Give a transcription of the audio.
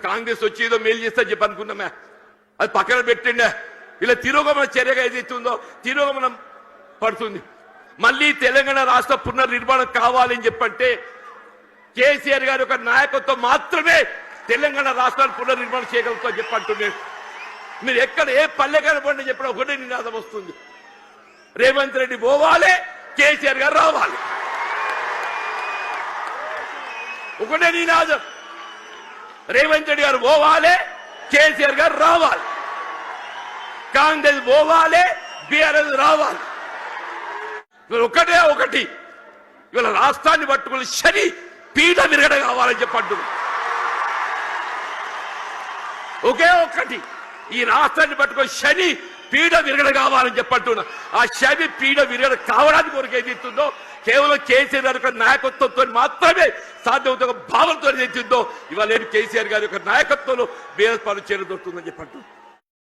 కాంగ్రెస్ వచ్చి ఏదో మేలు చేస్తా చెప్పి అనుకున్నామే, అది పక్కన పెట్టండి. ఇలా తిరోగమన చర్యగా ఏదైతుందో తిరోగమనం పడుతుంది. మళ్ళీ తెలంగాణ రాష్ట్ర పునర్నిర్మాణం కావాలని చెప్పంటే కేసీఆర్ గారి యొక్క నాయకత్వం మాత్రమే తెలంగాణ రాష్ట్రాన్ని పునర్నిర్మాణం చేయగలుగుతా చెప్పంటున్నాను. మీరు ఎక్కడ ఏ పల్లె కనపడి చెప్పిన ఒకటే నినాదం వస్తుంది, రేవంత్ రెడ్డి పోవాలి, కేసీఆర్ గారు రావాలి. ఒకటే నినాదం, రేవంత్ రెడ్డి గారు పోవాలి, కేసీఆర్ గారు రావాలి. కాంగ్రెస్ పోవాలి, బీఆర్ఎస్ రావాలి. ఒకటే ఒకటి, ఇవాళ రాష్ట్రాన్ని పట్టుకుని శని పీఠ విరగడ కావాలని చెప్పంటు. ఒకే ఒక్కటి, ఈ రాష్ట్రాన్ని పట్టుకొని శని పీడ విరగడ కావాలని చెప్పంటున్నా. ఆ శని పీడ విరగడ కావడానికి కొరకు ఏదైతుందో కేవలం కేసీఆర్ గారి యొక్క నాయకత్వంతో మాత్రమే సాధ్యమవుతున్న భావంతో ఏదైతుందో ఇవాళ కేసీఆర్ గారి యొక్క నాయకత్వంలో బీఆర్ఎస్ పార్టీ చేరుతుందని చెప్పంటున్నాను.